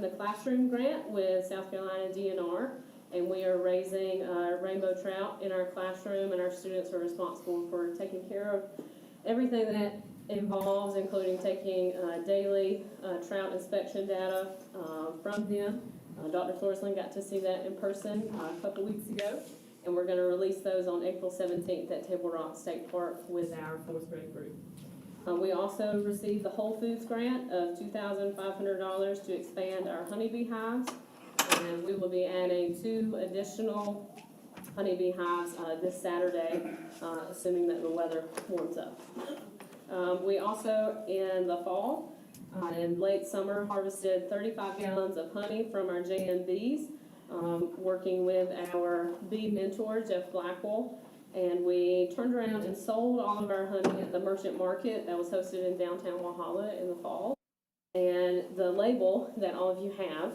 the classroom grant with South Carolina DNR, and we are raising rainbow trout in our classroom, and our students are responsible for taking care of everything that involves, including taking daily trout inspection data from them. Dr. Florsland got to see that in person a couple weeks ago, and we're going to release those on April 17th at Table Rock State Park with our 4th grade group. We also received the Whole Foods grant of $2,500 to expand our honeybee hives, and we will be adding 2 additional honeybee hives this Saturday, assuming that the weather warms up. We also, in the fall, in late summer, harvested 35 gallons of honey from our JMBs, working with our bee mentor, Jeff Blackwell. And we turned around and sold all of our honey at the merchant market that was hosted in downtown Walhalla in the fall. And the label that all of you have,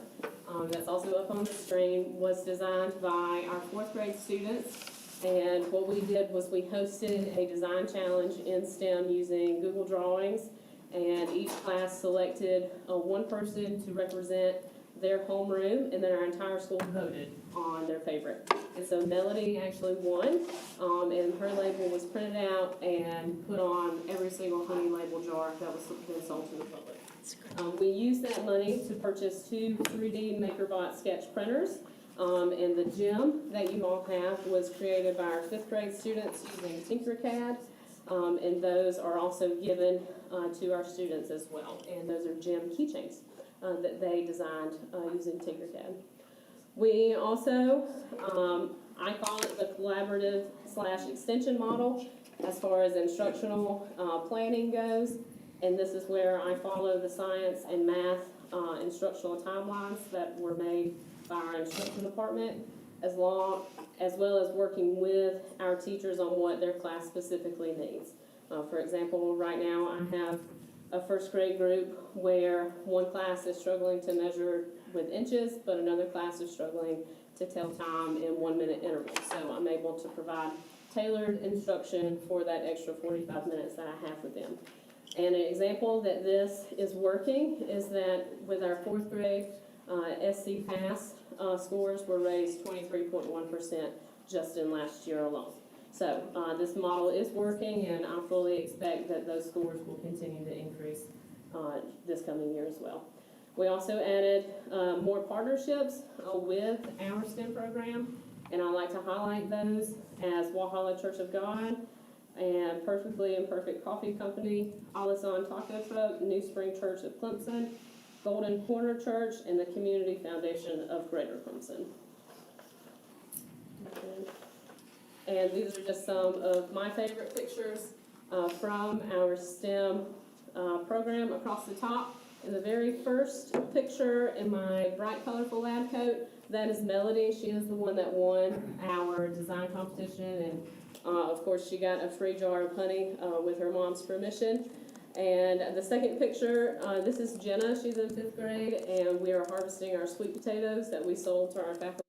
that's also up on the screen, was designed by our 4th grade students. And what we did was we hosted a design challenge in STEM using Google Drawings, and each class selected one person to represent their homeroom, and then our entire school voted on their favorite. And so Melody actually won, and her label was printed out and put on every single honey label jar that was then sold to the public. We used that money to purchase 2 3D MakerBot sketch printers, and the gem that you all have was created by our 5th grade students using Tinkercad, and those are also given to our students as well. And those are gem keychains that they designed using Tinkercad. We also, I call it the collaborative / extension model as far as instructional planning goes. And this is where I follow the science and math instructional timelines that were made by our instruction department, as well as working with our teachers on what their class specifically needs. For example, right now I have a 1st grade group where one class is struggling to measure with inches, but another class is struggling to tell time in 1-minute intervals. So I'm able to provide tailored instruction for that extra 45 minutes that I have with them. And an example that this is working is that with our 4th grade SC Pass scores were raised 23.1% just in last year alone. So this model is working, and I fully expect that those scores will continue to increase this coming year as well. We also added more partnerships with our STEM program, and I like to highlight those as Walhalla Church of God, and Perfectly Imperfect Coffee Company, Alison Taco Truck, New Spring Church of Clemson, Golden Corner Church, and the Community Foundation of Greater Clemson. And these are just some of my favorite pictures from our STEM program. Across the top is the very first picture in my bright, colorful lab coat. That is Melody. She is the one that won our design competition, and of course she got a free jar of honey with her mom's permission. And the second picture, this is Jenna. She's in 5th grade, and we are harvesting our sweet potatoes that we sold to our faculty.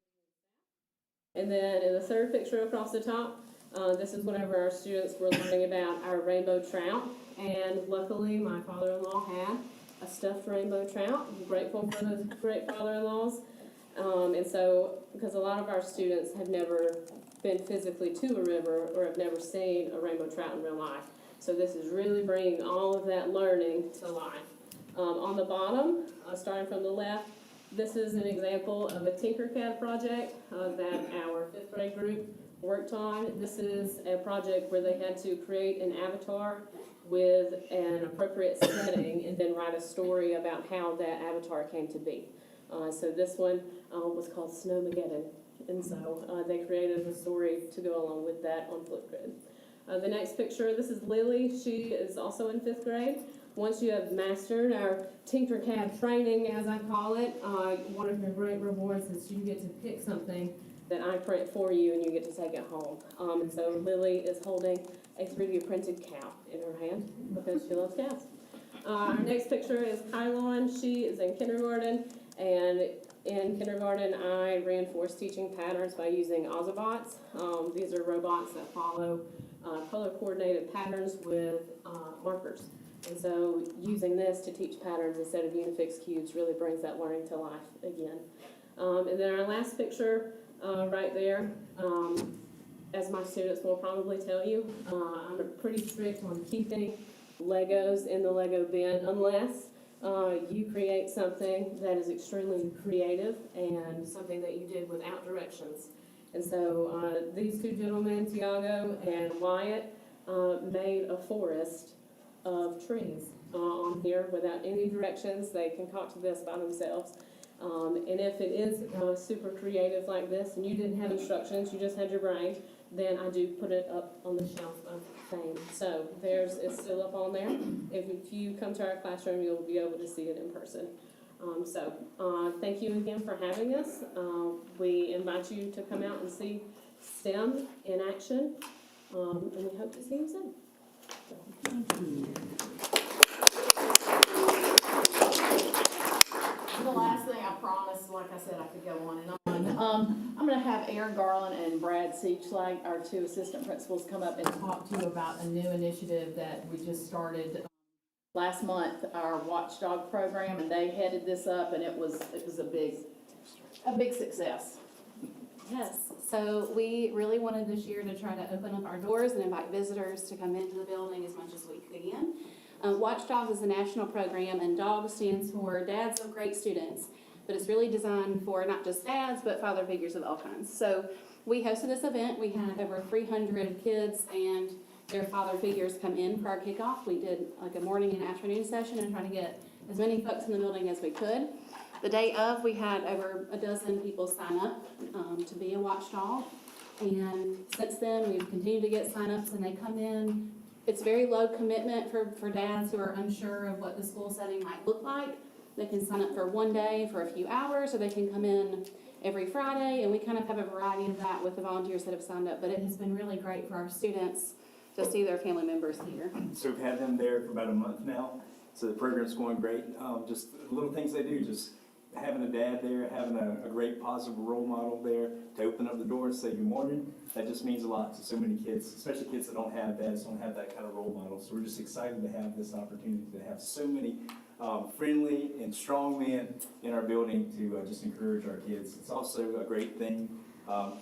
And then in the third picture across the top, this is whenever our students were learning about our rainbow trout. And luckily, my father-in-law had a stuffed rainbow trout. I'm grateful for those great father-in-laws. And so, because a lot of our students have never been physically to a river or have never seen a rainbow trout in real life. So this is really bringing all of that learning to life. On the bottom, starting from the left, this is an example of a Tinkercad project that our 5th grade group worked on. This is a project where they had to create an avatar with an appropriate setting and then write a story about how that avatar came to be. So this one was called Snowmageddon, and so they created a story to go along with that on Flipgrid. The next picture, this is Lily. She is also in 5th grade. Once you have mastered our Tinkercad training, as I call it, one of your great rewards is you get to pick something that I print for you and you get to take it home. And so Lily is holding a 3D printed cow in her hand because she loves cows. Our next picture is Kylon. She is in kindergarten, and in kindergarten I reinforce teaching patterns by using Ozobots. These are robots that follow color-coordinated patterns with markers. And so using this to teach patterns instead of Unifix cubes really brings that learning to life again. And then our last picture right there, as my students will probably tell you, I'm pretty strict on keeping Legos in the Lego bin unless you create something that is extremely creative and something that you did without directions. And so these two gentlemen, Tiago and Wyatt, made a forest of trees on here without any directions. They concocted this by themselves. And if it is super creative like this and you didn't have instructions, you just had your brain, then I do put it up on the shelf of fame. So it's still up on there. If you come to our classroom, you'll be able to see it in person. Thank you again for having us. We invite you to come out and see STEM in action, and we hope to see you soon. Thank you. The last thing I promised, like I said, I could go on and on. I'm going to have Aaron Garland and Brad Seachlake, our two assistant principals, come up and talk to you about a new initiative that we just started last month, our Watchdog program, and they headed this up, and it was a big success. Yes, so we really wanted this year to try to open up our doors and invite visitors to come into the building as much as we can. Watchdog is a national program, and DOG stands for Dads of Great Students, but it's really designed for not just dads, but father figures of all kinds. So we hosted this event. We had over 300 kids and their father figures come in for our kickoff. We did like a morning and afternoon session and trying to get as many folks in the building as we could. The day of, we had over a dozen people sign up to be a watchdog. And since then, we've continued to get signups, and they come in. It's very low commitment for dads who are unsure of what the school setting might look like. They can sign up for one day for a few hours, or they can come in every Friday, and we kind of have a variety of that with the volunteers that have signed up. But it has been really great for our students to see their family members here. So we've had them there for about a month now. So the program's going great. Just little things they do, just having a dad there, having a great positive role model there to open up the door and say good morning, that just means a lot to so many kids, especially kids that don't have dads, don't have that kind of role model. So we're just excited to have this opportunity to have so many friendly and strong men in our building to just encourage our kids. It's also a great thing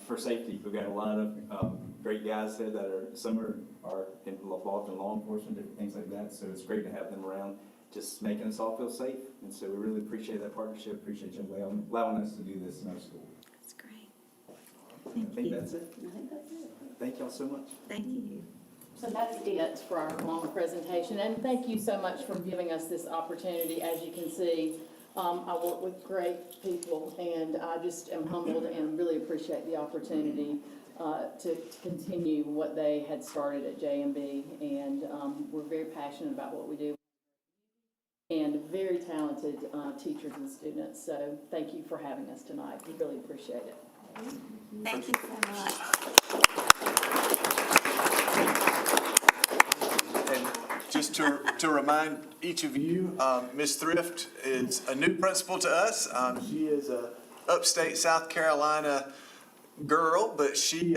for safety. We've got a lot of great guys there that some are involved in law enforcement, different things like that. So it's great to have them around, just making us all feel safe. And so we really appreciate that partnership, appreciate you allowing us to do this in our school. That's great. I think that's it. I think that's it. Thank y'all so much. Thank you. So that's it for our long presentation, and thank you so much for giving us this opportunity. As you can see, I work with great people, and I just am humbled and really appreciate the opportunity to continue what they had started at JMB, and we're very passionate about what we do, and very talented teachers and students. So thank you for having us tonight. We really appreciate it. Thank you so much. And just to remind each of you, Ms. Thrift is a new principal to us. She is a upstate South Carolina girl, but she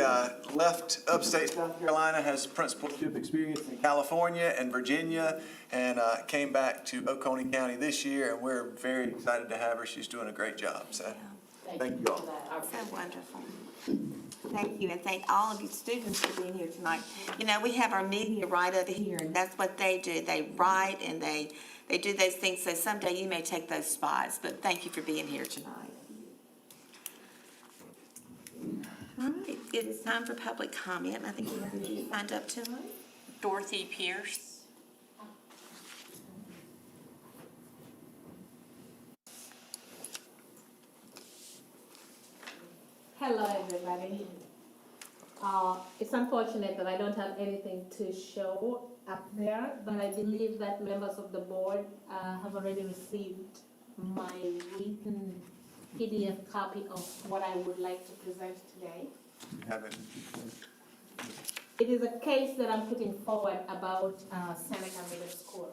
left upstate South Carolina, has principalship experience in California and Virginia, and came back to Oconee County this year, and we're very excited to have her. She's doing a great job, so thank you all. for that. So wonderful. Thank you, and thank all of you students for being here tonight. You know, we have our media right over here, and that's what they do. They write and they do those things, so someday you may take those spots, but thank you for being here tonight. All right, it is time for public comment. I think we have you signed up to it. Dorothy Pierce. Hello, everybody. It's unfortunate that I don't have anything to show up there, but I believe that members of the board have already received my written PDF copy of what I would like to present today. Have it. It is a case that I'm putting forward about Seneca Middle School.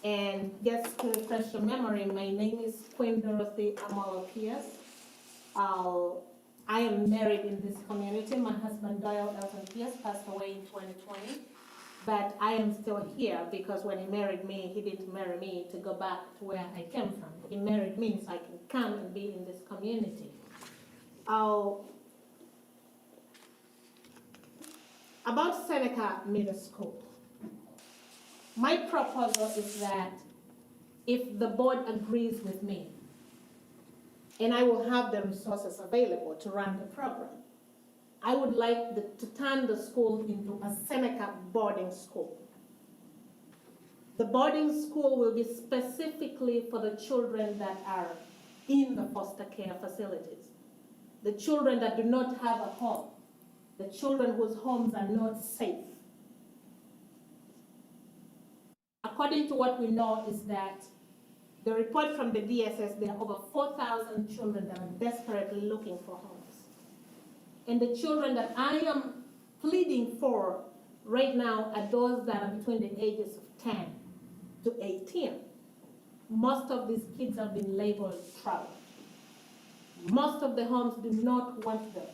And just to refresh your memory, my name is Queen Dorothy Amolo Pierce. I am married in this community. My husband, Doyle Elton Pierce, passed away in 2020. but I am still here because when he married me, he didn't marry me to go back to where I came from. He married me so I can come and be in this community. About Seneca Middle School, my proposal is that if the board agrees with me, and I will have the resources available to run the program, I would like to turn the school into a Seneca boarding school. The boarding school will be specifically for the children that are in the foster care facilities, the children that do not have a home, the children whose homes are not safe. According to what we know is that the report from the DSS, there are over 4,000 children that are desperately looking for homes. And the children that I am pleading for right now are those that are between the ages of 10 to 18. Most of these kids have been labeled trouble. Most of the homes do not want them.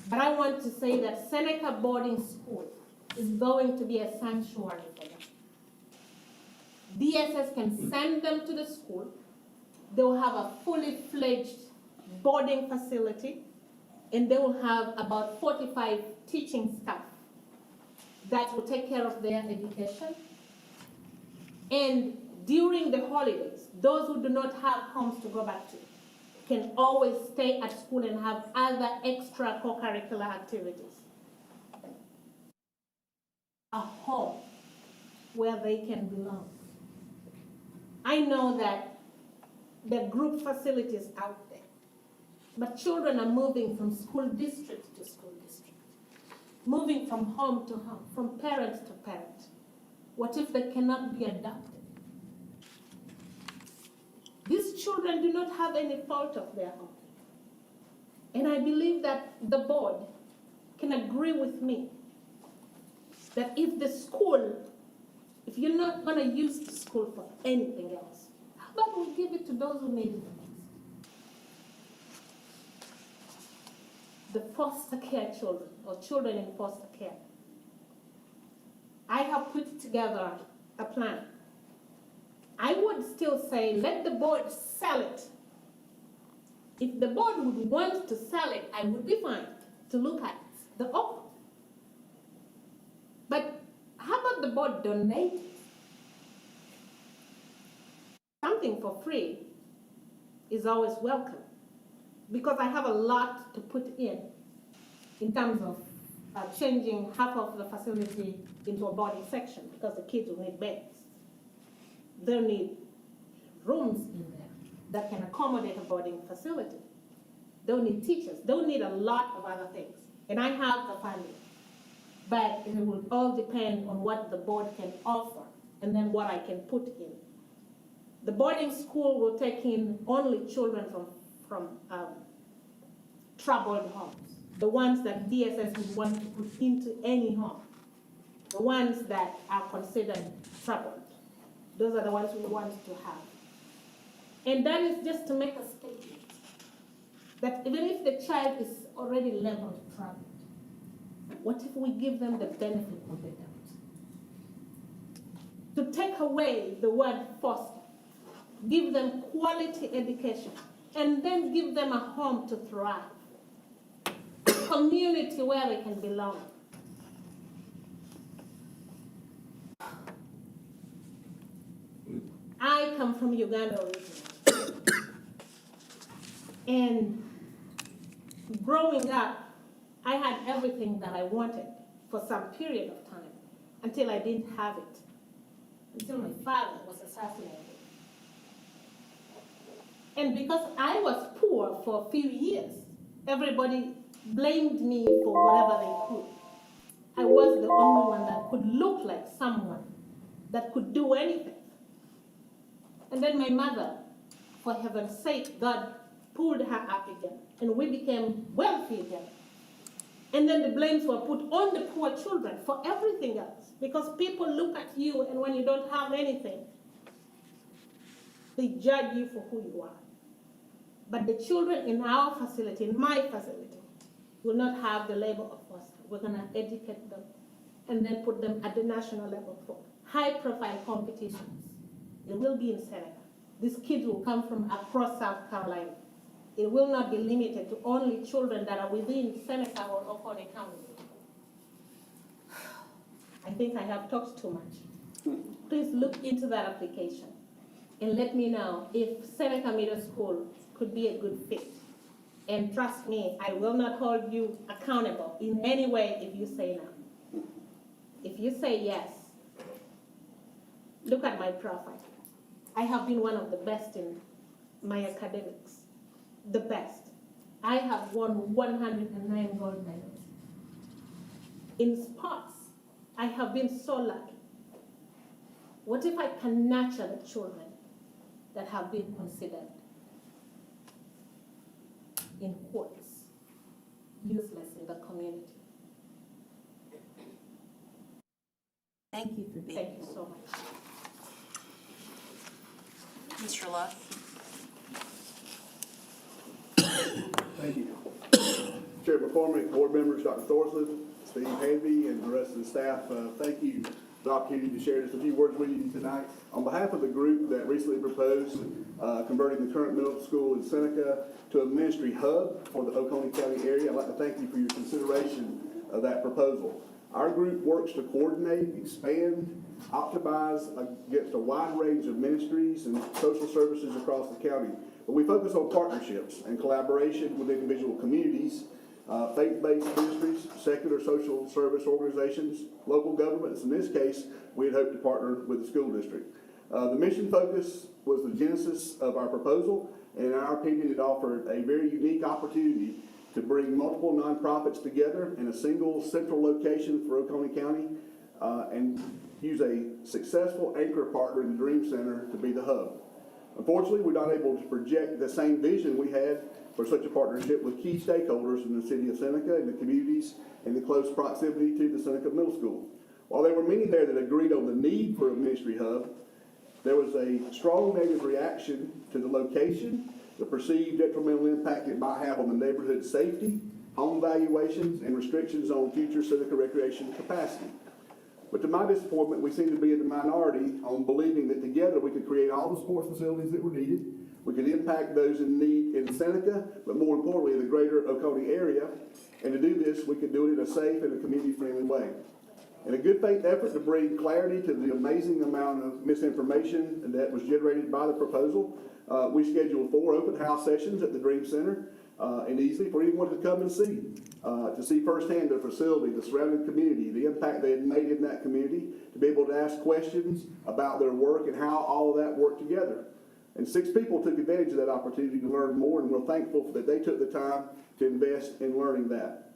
But I want to say that Seneca Boarding School is going to be a sanctuary for them. DSS can send them to the school. They will have a fully fledged boarding facility, and they will have about 45 teaching staff that will take care of their education. And during the holidays, those who do not have homes to go back to can always stay at school and have other extra co-curricular activities. A home where they can belong. I know that there are group facilities out there, but children are moving from school district to school district, moving from home to home, from parent to parent. What if they cannot be adopted? These children do not have any fault of their own. And I believe that the board can agree with me that if the school, if you're not going to use the school for anything else, how about we give it to those who need it the most? The foster care children, or children in foster care. I have put together a plan. I would still say let the board sell it. If the board would want to sell it, I would be fine to look at the offer. But how about the board donate it? Something for free is always welcome, because I have a lot to put in terms of changing half of the facility into a boarding section, because the kids will need beds. They'll need rooms in there that can accommodate a boarding facility. They'll need teachers. They'll need a lot of other things. And I have the funding. But it will all depend on what the board can offer and then what I can put in. The boarding school will take in only children from troubled homes, the ones that DSS would want to put into any home, the ones that are considered troubled. Those are the ones we want to have. And that is just to make a statement that even if the child is already labeled troubled, what if we give them the benefit of the doubt? To take away the word foster, give them quality education, and then give them a home to thrive, a community where they can belong. I come from Uganda originally. And growing up, I had everything that I wanted for some period of time until I didn't have it, until my father was assassinated. And because I was poor for a few years, everybody blamed me for whatever they could. I was the only one that could look like someone that could do anything. And then my mother, for heaven's sake, God pulled her up again, and we became wealthy again. And then the blames were put on the poor children for everything else, because people look at you, and when you don't have anything, they judge you for who you are. But the children in our facility, in my facility, will not have the label of foster. We're going to educate them and then put them at the national level for high-profile competitions. It will be in Seneca. These kids will come from across South Carolina. It will not be limited to only children that are within Seneca or Oconee County. I think I have talked too much. Please look into that application and let me know if Seneca Middle School could be a good fit. And trust me, I will not hold you accountable in any way if you say no. If you say yes, look at my profile. I have been one of the best in my academics, the best. I have won 109 gold medals. In sports, I have been so lucky. What if I can nurture the children that have been considered, in quotes, useless in the community? Thank you for being Thank you so much. Mr. Luff? Thank you. Chair McCormick, board members, Dr. Thorson, Steve Hanvey, and the rest of the staff, thank you for the opportunity to share just a few words with you tonight. On behalf of the group that recently proposed converting the current middle school in Seneca to a ministry hub for the Oconee County area, I'd like to thank you for your consideration of that proposal. Our group works to coordinate, expand, optimize against a wide range of ministries and social services across the county. But we focus on partnerships and collaboration with individual communities, faith-based ministries, secular social service organizations, local governments. In this case, we had hoped to partner with the school district. The mission focus was the genesis of our proposal, and in our opinion, it offered a very unique opportunity to bring multiple nonprofits together in a single central location for Oconee County, and use a successful anchor partner in the Dream Center to be the hub. Unfortunately, we're not able to project the same vision we had for such a partnership with key stakeholders in the city of Seneca and the communities in the close proximity to the Seneca Middle School. While there were many there that agreed on the need for a ministry hub, there was a strong negative reaction to the location, the perceived detrimental impact it might have on the neighborhood's safety, home valuations, and restrictions on future Seneca recreation capacity. But to my disappointment, we seem to be in the minority on believing that together we could create all the sports facilities that were needed. We could impact those in need in Seneca, but more importantly, in the greater Oconee area. And to do this, we could do it in a safe and a community-friendly way. In a good faith effort to bring clarity to the amazing amount of misinformation that was generated by the proposal, we scheduled 4 open house sessions at the Dream Center in Easley for anyone to come and see firsthand the facility, the surrounding community, the impact they had made in that community, to be able to ask questions about their work and how all of that worked together. And 6 people took advantage of that opportunity to learn more, and we're thankful that they took the time to invest in learning that.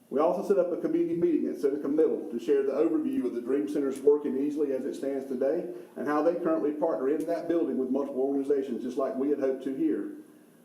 We also set up a community meeting at Seneca Middle to share the overview of the Dream Center's work in Easley as it stands today, and how they currently partner in that building with multiple organizations, just like we had hoped to here.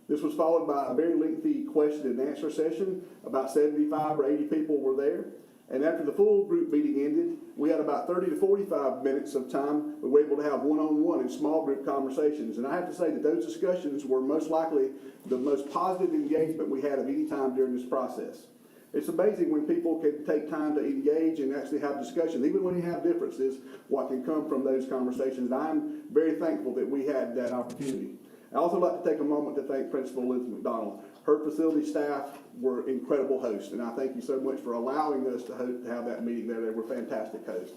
This was followed by a very lengthy question and answer session. About 75 or 80 people were there. And after the full group meeting ended, we had about 30 to 45 minutes of time we were able to have one-on-one and small group conversations. And I have to say that those discussions were most likely the most positive engagement we had of any time during this process. It's amazing when people can take time to engage and actually have discussions, even when you have differences, what can come from those conversations. And I'm very thankful that we had that opportunity. I'd also like to take a moment to thank Principal Liz McDonald. Her facility staff were incredible hosts, and I thank you so much for allowing us to have that meeting there. They were fantastic hosts.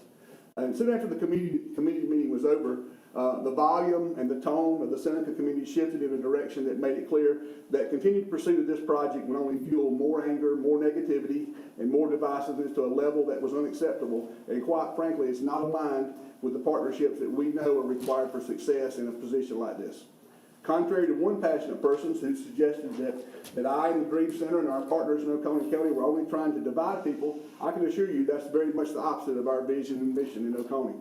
And soon after the community meeting was over, the volume and the tone of the Seneca community shifted in a direction that made it clear that continued pursuit of this project would only fuel more anger, more negativity, and more divisiveness to a level that was unacceptable. And quite frankly, it's not aligned with the partnerships that we know are required for success in a position like this. Contrary to one passionate person who suggested that I and the Dream Center and our partners in Oconee County were only trying to divide people, I can assure you that's very much the opposite of our vision and mission in Oconee.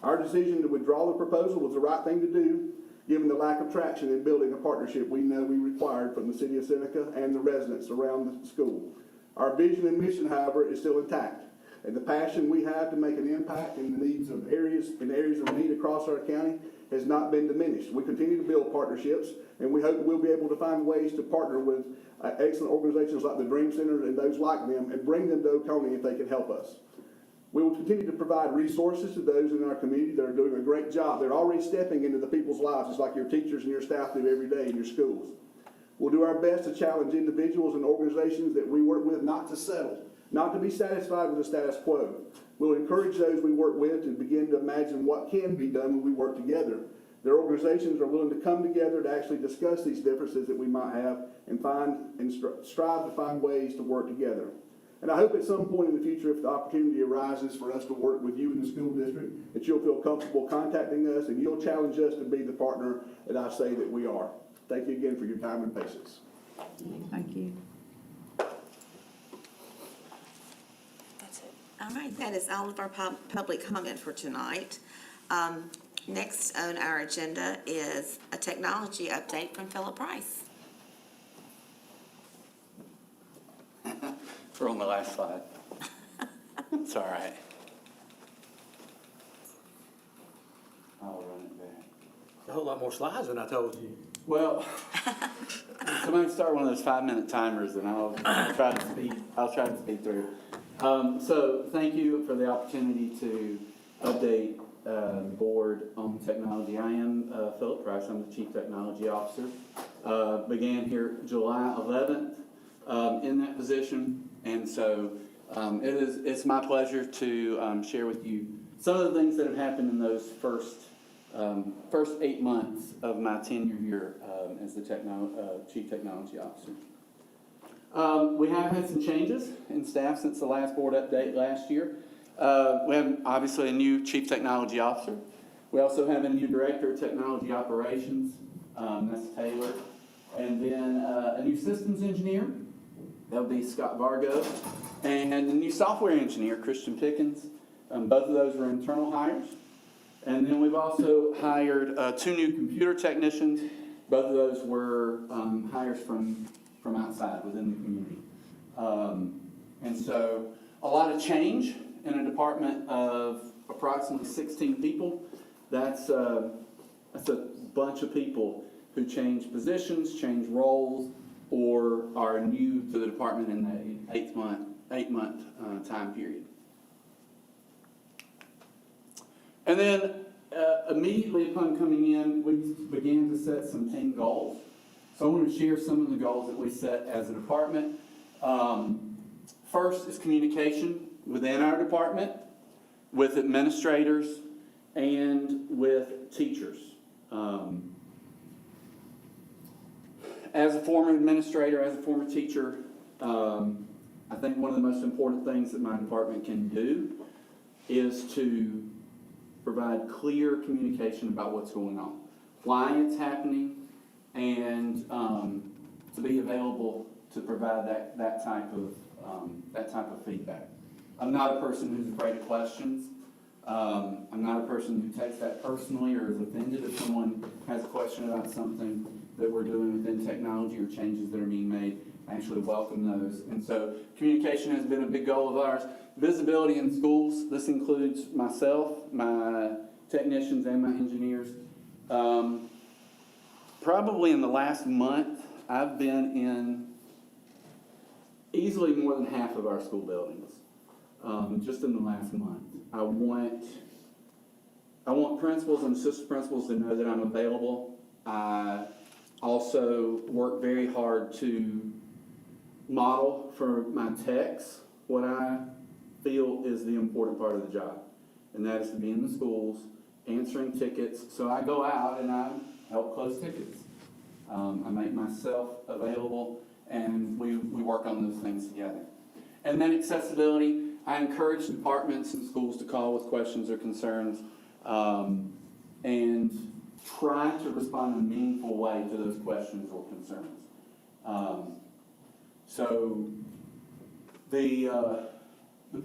Our decision to withdraw the proposal was the right thing to do, given the lack of traction in building a partnership we know we required from the city of Seneca and the residents around the school. Our vision and mission, however, is still intact, and the passion we have to make an impact in the needs of areas of need across our county has not been diminished. We continue to build partnerships, and we hope we'll be able to find ways to partner with excellent organizations like the Dream Center and those like them, and bring them to Oconee if they can help us. We will continue to provide resources to those in our community that are doing a great job. They're already stepping into the people's lives, just like your teachers and your staff do every day in your schools. We'll do our best to challenge individuals and organizations that we work with not to settle, not to be satisfied with the status quo. We'll encourage those we work with to begin to imagine what can be done when we work together. Their organizations are willing to come together to actually discuss these differences that we might have and strive to find ways to work together. And I hope at some point in the future, if the opportunity arises for us to work with you in the school district, that you'll feel comfortable contacting us and you'll challenge us to be the partner that I say that we are. Thank you again for your time and patience. Thank you. That's it. All right, that is all of our public comment for tonight. Next on our agenda is a technology update from Philip Price. We're on the last slide. It's all right. I'll run it back. A whole lot more slides than I told you. Well, somebody start one of those 5-minute timers and I'll try to speed through. So thank you for the opportunity to update the board on technology. I am Philip Price. I'm the Chief Technology Officer. Began here July 11th in that position. And so it's my pleasure to share with you some of the things that have happened in those first 8 months of my tenure here as the Chief Technology Officer. We have had some changes in staff since the last board update last year. We have obviously a new Chief Technology Officer. We also have a new Director of Technology Operations, that's Taylor. And then a new Systems Engineer, that'll be Scott Vargo. And a new Software Engineer, Christian Pickens. Both of those were internal hires. And then we've also hired 2 new computer technicians. Both of those were hires from outside within the community. And so a lot of change in a department of approximately 16 people. That's a bunch of people who change positions, change roles, or are new to the department in the 8-month time period. And then immediately upon coming in, we began to set some team goals. So I want to share some of the goals that we set as a department. First is communication within our department, with administrators, and with teachers. As a former administrator, as a former teacher, I think one of the most important things that my department can do is to provide clear communication about what's going on, why it's happening, and to be available to provide that type of feedback. I'm not a person who's afraid of questions. I'm not a person who takes that personally or is offended if someone has a question about something that we're doing within technology or changes that are being made. I actually welcome those. And so communication has been a big goal of ours. Visibility in schools, this includes myself, my technicians, and my engineers. Probably in the last month, I've been in easily more than half of our school buildings, just in the last month. I want principals and assistant principals to know that I'm available. I also work very hard to model for my techs what I feel is the important part of the job, and that is to be in the schools, answering tickets. So I go out and I help close tickets. I make myself available, and we work on those things together. And then accessibility, I encourage departments and schools to call with questions or concerns, and try to respond in a meaningful way to those questions or concerns. So the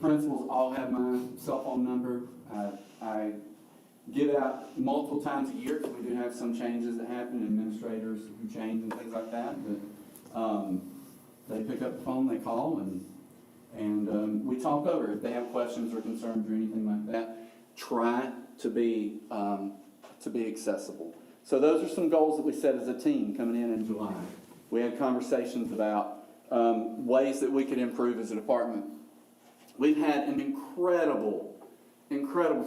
principals all have my cell phone number. I give it out multiple times a year because we do have some changes that happen, administrators who change and things like that. But they pick up the phone, they call, and we talk over if they have questions or concerns or anything like that. Try to be accessible. So those are some goals that we set as a team coming in July. We had conversations about ways that we could improve as a department. we've had an incredible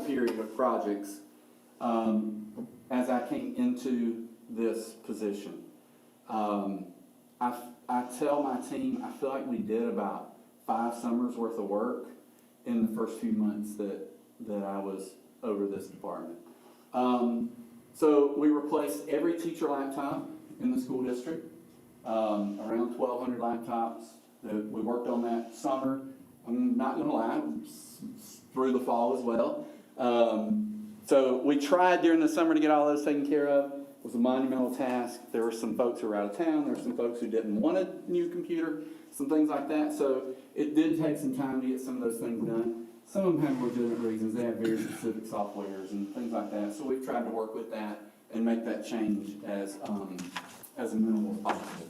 period of projects as I came into this position. I tell my team, I feel like we did about 5 summers worth of work in the first few months that I was over this department. So we replaced every teacher laptop in the school district, around 1,200 laptops. We worked on that summer. I'm not gonna lie, through the fall as well. So we tried during the summer to get all those taken care of. It was a monumental task. There were some folks who were out of town. There were some folks who didn't want a new computer, some things like that. So it did take some time to get some of those things done. Some of them have legitimate reasons. They have very specific softwares and things like that. So we've tried to work with that and make that change as minimal as possible.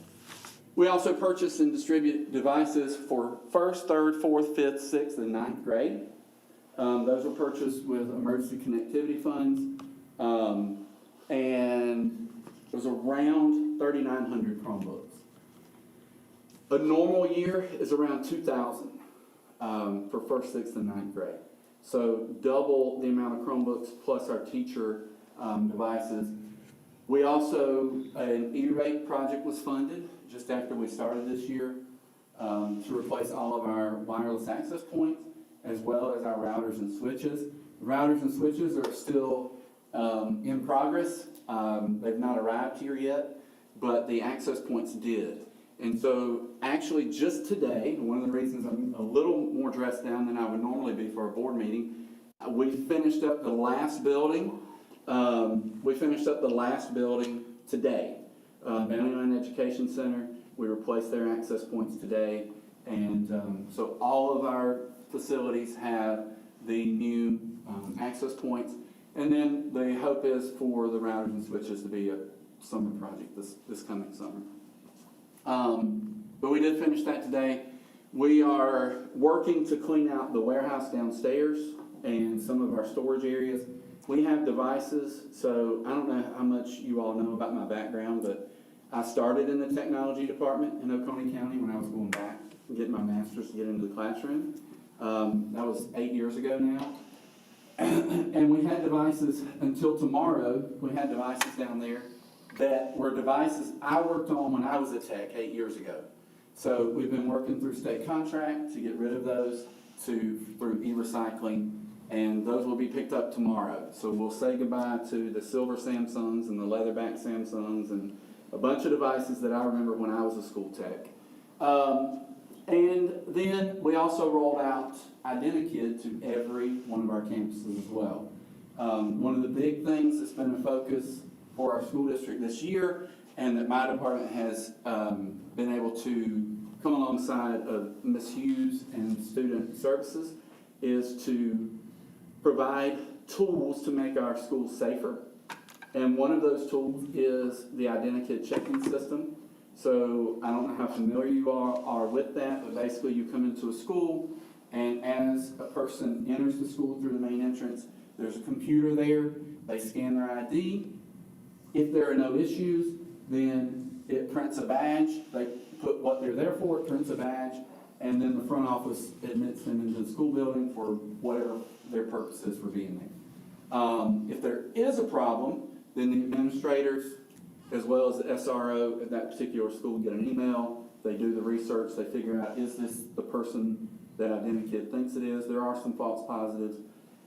We also purchase and distribute devices for 1st, 3rd, 4th, 5th, 6th, and 9th grade. Those were purchased with emergency connectivity funds. And it was around 3,900 Chromebooks. A normal year is around 2,000 for 1st, 6th, and 9th grade. So double the amount of Chromebooks plus our teacher devices. We also, an E-rate project was funded just after we started this year to replace all of our wireless access points as well as our routers and switches. Routers and switches are still in progress. They've not arrived here yet, but the access points did. And so actually just today, one of the reasons I'm a little more dressed down than I would normally be for a board meeting, we finished up the last building. Today. Bountyline Education Center, we replaced their access points today. And so all of our facilities have the new access points. And then the hope is for the routers and switches to be a summer project this coming summer. But we did finish that today. We are working to clean out the warehouse downstairs and some of our storage areas. We have devices, so I don't know how much you all know about my background, but I started in the technology department in Oconee County when I was going back and getting my master's to get into the classroom. That was 8 years ago now. And we had devices until tomorrow. We had devices down there that were devices I worked on when I was a tech 8 years ago. So we've been working through state contract to get rid of those through e-recycling, and those will be picked up tomorrow. So we'll say goodbye to the silver Samsungs and the leatherback Samsungs and a bunch of devices that I remember when I was a school tech. And then we also rolled out Identikid to every one of our campuses as well. One of the big things that's been a focus for our school district this year, and that my department has been able to come alongside of Ms. Hughes and Student Services, is to provide tools to make our schools safer. And one of those tools is the Identikid check-in system. So I don't know how familiar you are with that, but basically you come into a school, and as a person enters the school through the main entrance, there's a computer there, they scan their ID. If there are no issues, then it prints a badge. They put what they're there for, it prints a badge, and then the front office admits them into the school building for whatever their purpose is for being there. If there is a problem, then the administrators, as well as the SRO at that particular school, get an email. They do the research. They figure out, is this the person that Identikid thinks it is? There are some false positives.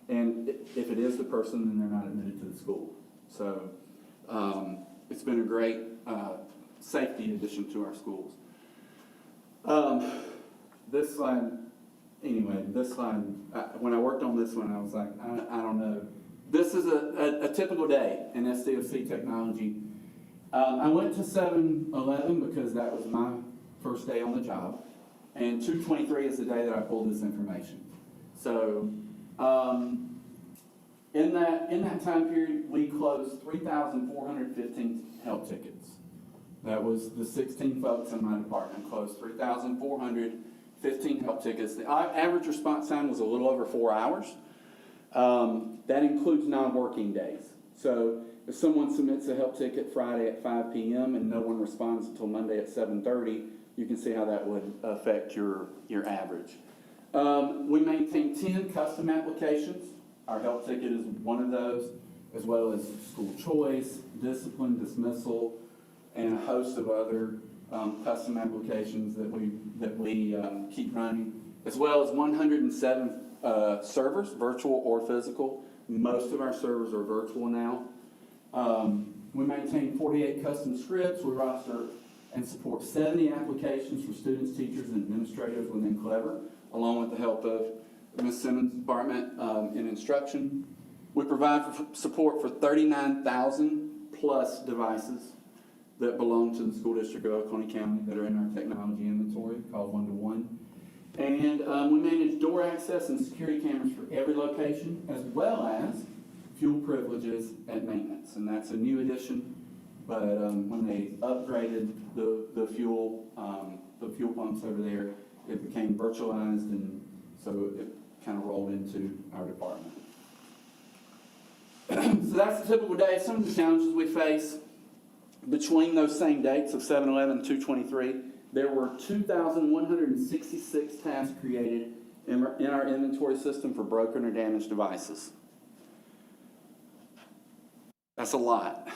And if it is the person, then they're not admitted to the school. So it's been a great safety addition to our schools. This slide, when I worked on this one, I was like, I don't know. This is a typical day in SDOC technology. I went to 7-Eleven because that was my first day on the job, and 2/23 is the day that I pulled this information. So in that time period, we closed 3,415 help tickets. That was the 16 folks in my department closed 3,415 help tickets. The average response time was a little over 4 hours. That includes non-working days. So if someone submits a help ticket Friday at 5 p.m. and no one responds until Monday at 7:30, you can see how that would affect your average. We maintain 10 custom applications. Our help ticket is one of those, as well as school choice, discipline, dismissal, and a host of other custom applications that we keep running, as well as 107 servers, virtual or physical. Most of our servers are virtual now. We maintain 48 custom scripts. We roster and support 70 applications for students, teachers, and administrators within Clever, along with the help of Ms. Simmons' department in instruction. We provide support for 39,000 plus devices that belong to the school district of Oconee County that are in our technology inventory called One-to-One. And we manage door access and security cameras for every location, as well as fuel privileges at maintenance. And that's a new addition, but when they upgraded the fuel pumps over there, it became virtualized, and so it kind of rolled into our department. So that's a typical day. Some of the challenges we face between those same dates of 7/11 and 2/23, there were 2,166 tasks created in our inventory system for broken or damaged devices. That's a lot.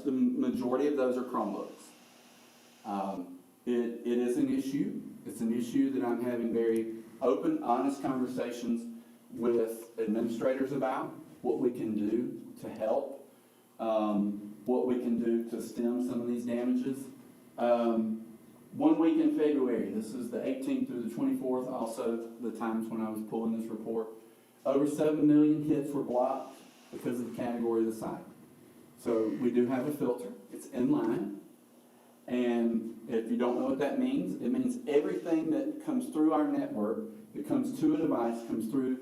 The majority of those are Chromebooks. It is an issue. It's an issue that I'm having very open, honest conversations with administrators about, what we can do to help, what we can do to stem some of these damages. 1 week in February, this is the 18th through the 24th, also the times when I was pulling this report, over 7 million hits were blocked because of the category of the site. So we do have a filter. It's in line. And if you don't know what that means, it means everything that comes through our network, that comes to a device, comes through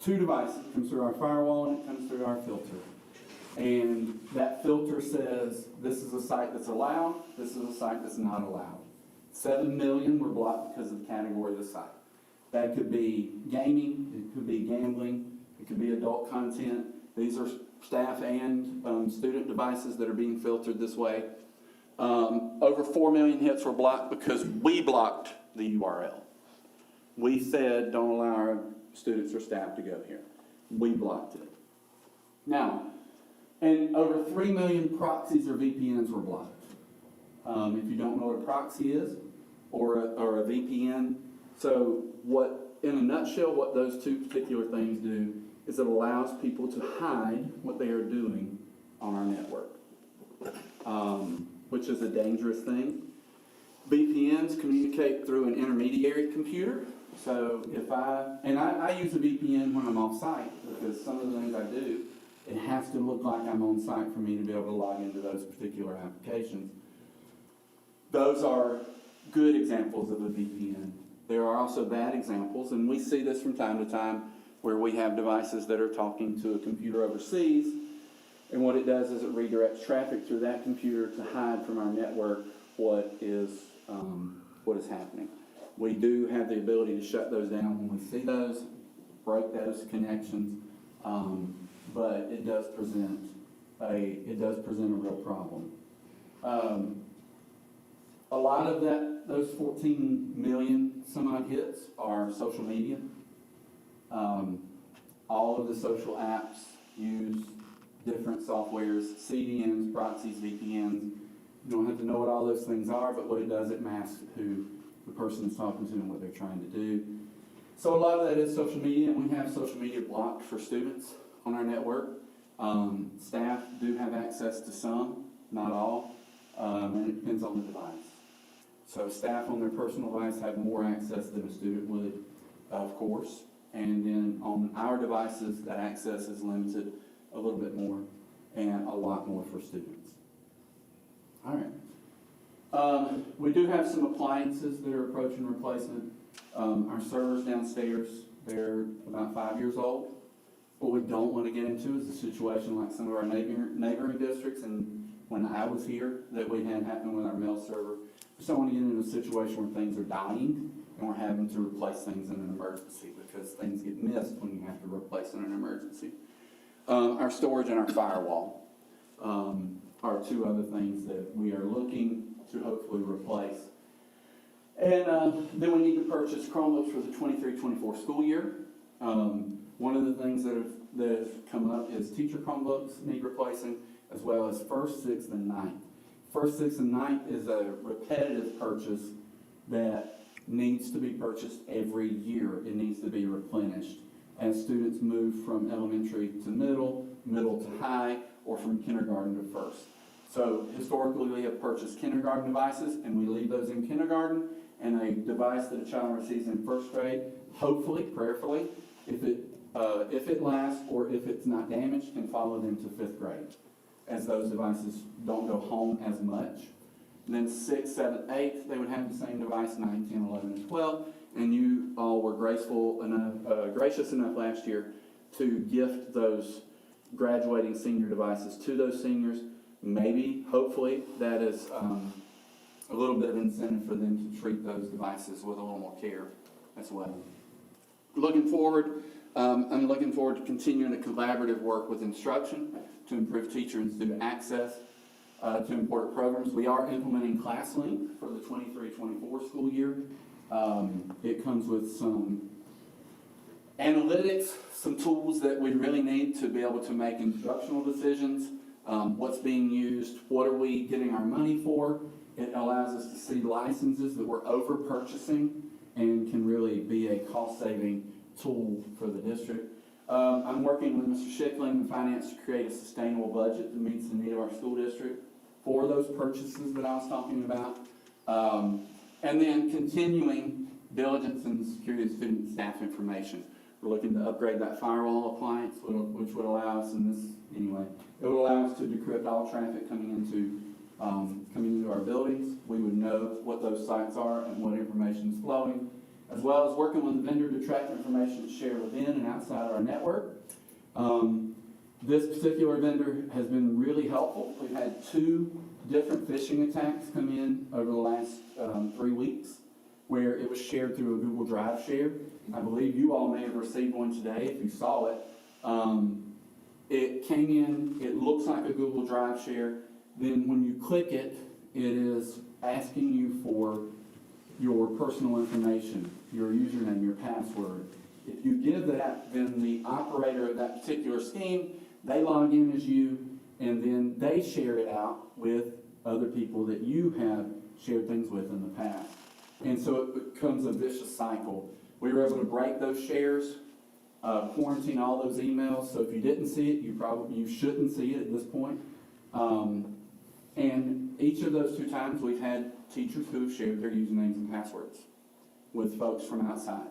two devices. It comes through our firewall and it comes through our filter. And that filter says, this is a site that's allowed, this is a site that's not allowed. 7 million were blocked because of the category of the site. That could be gaming, it could be gambling, it could be adult content. These are staff and student devices that are being filtered this way. Over 4 million hits were blocked because we blocked the URL. We said, don't allow our students or staff to go here. We blocked it. Now, and over 3 million proxies or VPNs were blocked. If you don't know what a proxy is, or a VPN, so in a nutshell, what those two particular things do is it allows people to hide what they are doing on our network, which is a dangerous thing. VPNs communicate through an intermediary computer. So I use a VPN when I'm off site, because some of the things I do, it has to look like I'm on site for me to be able to log into those particular applications. Those are good examples of a VPN. There are also bad examples, and we see this from time to time where we have devices that are talking to a computer overseas, and what it does is it redirects traffic through that computer to hide from our network what is happening. We do have the ability to shut those down when we see those, break those connections, but it does present a real problem. A lot of those 14 million some odd hits are social media. All of the social apps use different softwares, CDNs, proxies, VPNs. You don't have to know what all those things are, but what it does, it masks who the person is talking to and what they're trying to do. So a lot of that is social media, and we have social media blocked for students on our network. Staff do have access to some, not all, and it depends on the device. So staff on their personal device have more access than a student would, of course. And then on our devices, that access is limited a little bit more, and a lot more for students. All right. We do have some appliances that are approaching replacement. Our servers downstairs, they're about 5 years old. What we don't want to get into is a situation like some of our neighboring districts, and when I was here, that we had happen with our mail server. We don't want to get into a situation where things are dying and we're having to replace things in an emergency, because things get missed when you have to replace in an emergency. Our storage and our firewall are two other things that we are looking to hopefully replace. And then we need to purchase Chromebooks for the 23-24 school year. One of the things that have come up is teacher Chromebooks need replacing, as well as first, sixth, and ninth. First, sixth, and ninth is a repetitive purchase that needs to be purchased every year. It needs to be replenished as students move from elementary to middle, middle to high, or from kindergarten to first. So historically, we have purchased kindergarten devices, and we leave those in kindergarten, and a device that a child receives in first grade, hopefully, prayerfully, if it lasts or if it's not damaged, can follow them to fifth grade, as those devices don't go home as much. And then 6th, 7th, 8th, they would have the same device, 9, 10, 11, and 12. And you all were gracious enough last year to gift those graduating senior devices to those seniors. Maybe, hopefully, that is a little bit of incentive for them to treat those devices with a little more care as well. Looking forward, I'm looking forward to continuing the collaborative work with instruction to improve teacher and student access to important programs. We are implementing ClassLink for the 23-24 school year. It comes with some analytics, some tools that we really need to be able to make instructional decisions. What's being used, what are we getting our money for? It allows us to see licenses that we're over purchasing and can really be a cost-saving tool for the district. I'm working with Mr. Schickling in finance to create a sustainable budget that meets the need of our school district for those purchases that I was talking about. And then continuing diligence and security of student and staff information. We're looking to upgrade that firewall appliance, which would allow us, it would allow us to decrypt all traffic coming into our buildings. We would know what those sites are and what information is flowing, as well as working with the vendor to track information shared within and outside our network. This particular vendor has been really helpful. We've had 2 different phishing attacks come in over the last 3 weeks, where it was shared through a Google Drive share. I believe you all may have received one today if you saw it. It came in, it looks like a Google Drive share. Then when you click it, it is asking you for your personal information, your username, your password. If you give that, then the operator of that particular scheme, they log in as you, and then they share it out with other people that you have shared things with in the past. And so it becomes a vicious cycle. We were able to break those shares, quarantine all those emails, so if you didn't see it, you shouldn't see it at this point. And each of those 2 times, we've had teachers who've shared their usernames and passwords with folks from outside.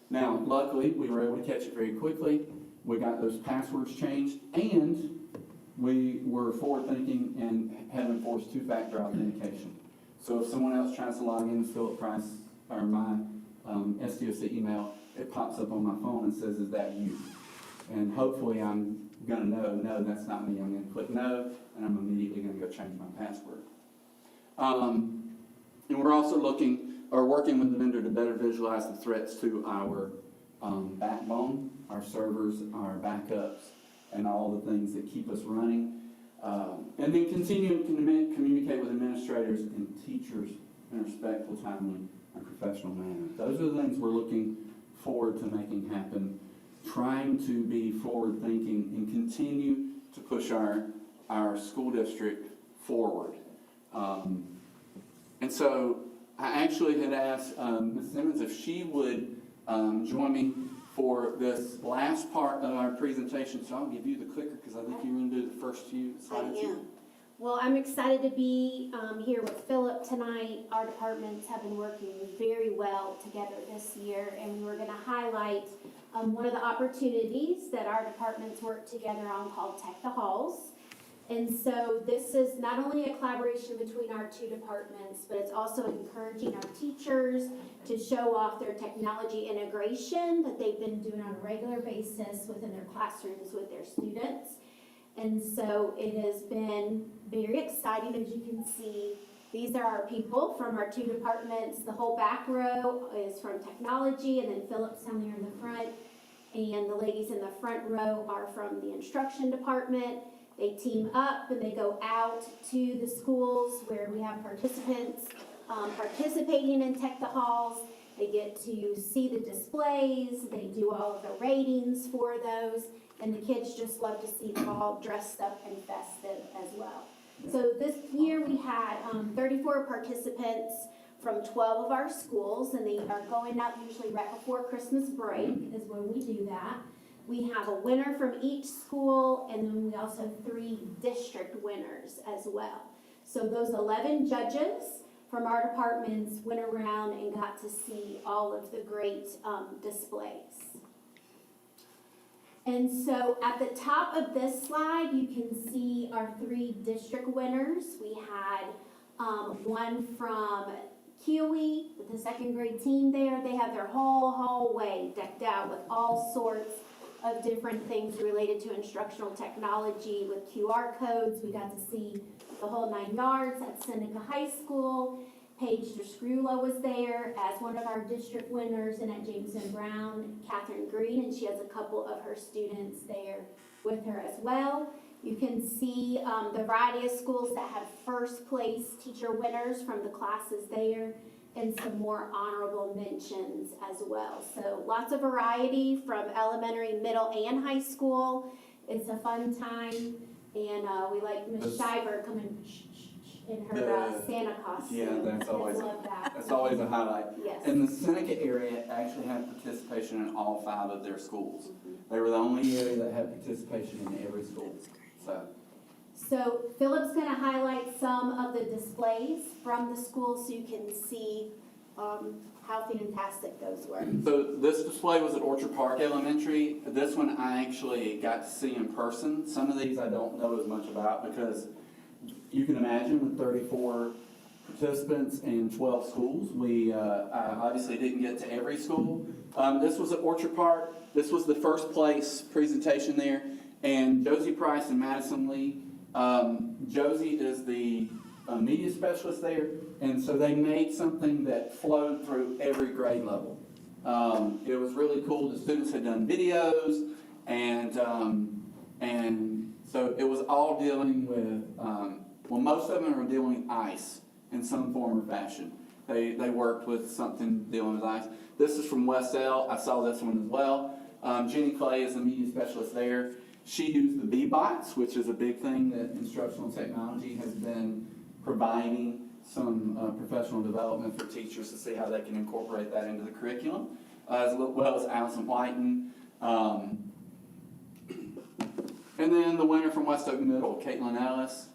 Now, luckily, we were able to catch it very quickly. We got those passwords changed, and we were forward-thinking and have enforced 2-factor authentication. So if someone else tries to log in as Philip Price or my SDOC email, it pops up on my phone and says, "Is that you?" And hopefully I'm gonna know, no, that's not me. I'm gonna click no, and I'm immediately gonna go change my password. And we're also working with the vendor to better visualize the threats to our backbone, our servers, our backups, and all the things that keep us running. And then continuing to communicate with administrators and teachers in a respectful, timely, and professional manner. Those are the things we're looking forward to making happen, trying to be forward-thinking and continue to push our school district forward. And so I actually had asked Ms. Simmons if she would join me for this last part of our presentation. So I'll give you the clicker because I think you're going to do the first few slides. I am. Well, I'm excited to be here with Philip tonight. Our departments have been working very well together this year, and we're going to highlight one of the opportunities that our departments work together on called Tech the Halls. And so this is not only a collaboration between our 2 departments, but it's also encouraging our teachers to show off their technology integration that they've been doing on a regular basis within their classrooms with their students. And so it has been very exciting. As you can see, these are our people from our 2 departments. The whole back row is from technology, and then Philip's down there in the front. And the ladies in the front row are from the instruction department. They team up and they go out to the schools where we have participants participating in Tech the Halls. They get to see the displays, they do all of the ratings for those, and the kids just love to see them all dressed up and festive as well. So this year we had 34 participants from 12 of our schools, and they are going out usually right before Christmas break is when we do that. We have a winner from each school, and then we also have 3 district winners as well. So those 11 judges from our departments went around and got to see all of the great displays. And so at the top of this slide, you can see our 3 district winners. We had one from Kiwi with the 2nd grade team there. They have their whole hallway decked out with all sorts of different things related to instructional technology with QR codes. We got to see the whole 9 yards at Seneca High School. Paige Descrula was there as one of our district winners, and at Jameson Brown, Catherine Green, and she has a couple of her students there with her as well. You can see the variety of schools that had first place teacher winners from the classes there, and some more honorable mentions as well. So lots of variety from elementary, middle, and high school. It's a fun time, and we like Miss Shiver coming in her Santa costume. Yeah, that's always, I love that. that's always a highlight. Yes. And the Seneca area actually had participation in all 5 of their schools. They were the only area that had participation in every school, so. So Philip's going to highlight some of the displays from the school so you can see how fantastic those were. So this display was at Orchard Park Elementary. This one I actually got to see in person. Some of these I don't know as much about because you can imagine with 34 participants in 12 schools, I obviously didn't get to every school. This was at Orchard Park. This was the first place presentation there. And Josie Price and Madison Lee. Josie is the media specialist there, and so they made something that flowed through every grade level. It was really cool. The students had done videos, and so it was all dealing with, well, most of them are dealing with ice in some form or fashion. They worked with something dealing with ice. This is from West-El. I saw this one as well. Jenny Clay is the media specialist there. She used the B-Bots, which is a big thing that instructional technology has been providing some professional development for teachers to see how they can incorporate that into the curriculum, as well as Allison Whiten. And then the winner from West Oak Middle, Caitlin Ellis.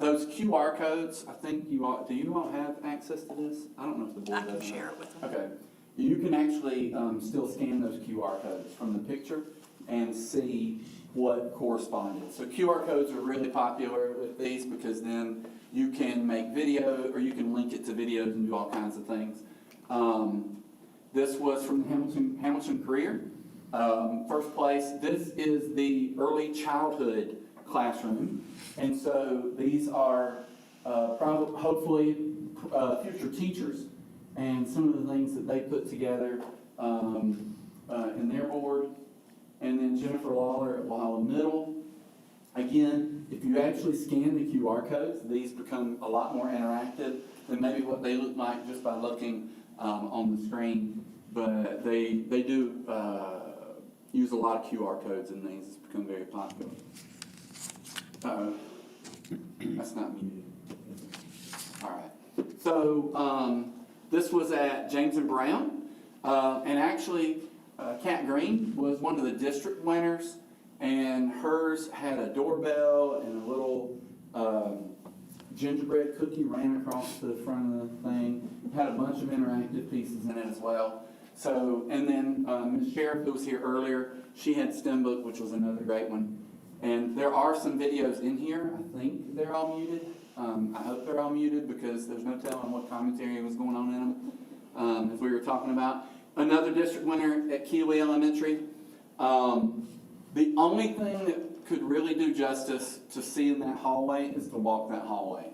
Those QR codes, I think you all, do you all have access to this? I don't know if the board I can does. share it with them. Okay. You can actually still scan those QR codes from the picture and see what corresponded. So QR codes are really popular with these because then you can make video or you can link it to videos and do all kinds of things. This was from the Hamilton Career. First place, this is the early childhood classroom. And so these are hopefully future teachers and some of the things that they put together in their board. And then Jennifer Lawler at Walhalla Middle. Again, if you actually scan the QR codes, these become a lot more interactive than maybe what they look like just by looking on the screen. But they do use a lot of QR codes in these. It's become very popular. That's not muted. All right. So this was at James and Brown. And actually, Kat Green was one of the district winners, and hers had a doorbell and a little gingerbread cookie ran across the front of the thing. Had a bunch of interactive pieces in it as well. So, and then Ms. Sheriff, who was here earlier, she had STEM Book, which was another great one. And there are some videos in here. I think they're all muted. I hope they're all muted because there's no telling what commentary was going on in them, as we were talking about. Another district winner at Kiwi Elementary. The only thing that could really do justice to seeing that hallway is to walk that hallway.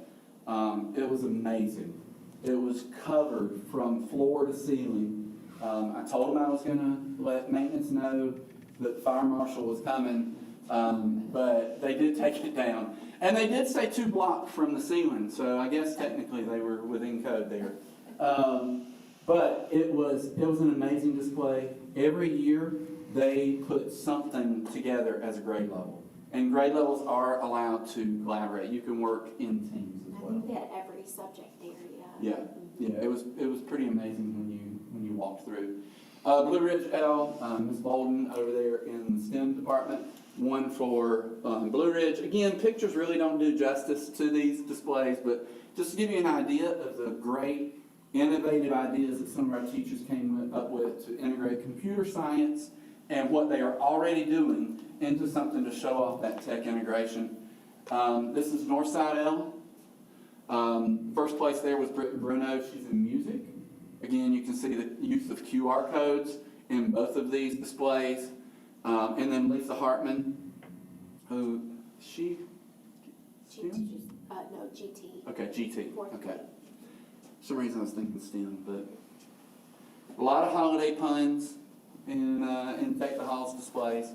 It was amazing. It was covered from floor to ceiling. I told them I was gonna let maintenance know that the fire marshal was coming, but they did take it down. And they did say 2 blocks from the ceiling, so I guess technically they were within code there. But it was an amazing display. Every year, they put something together as a grade level. And grade levels are allowed to collaborate. You can work in teams as I well. think they had every subject area. Yeah, it was pretty amazing when you walked through. Blue Ridge L, Ms. Bolden over there in the STEM department, won for Blue Ridge. Again, pictures really don't do justice to these displays, but just to give you an idea of the great innovative ideas that some of our teachers came up with to integrate computer science and what they are already doing into something to show off that tech integration. This is Northside L. First place there was Britt Bruno. She's in music. Again, you can see the use of QR codes in both of these displays. And then Lisa Hartman, who, She teaches, no, GT. Okay, GT, Fourth okay. grade. For some reason I was thinking STEM, but a lot of holiday puns in Take the Halls displays.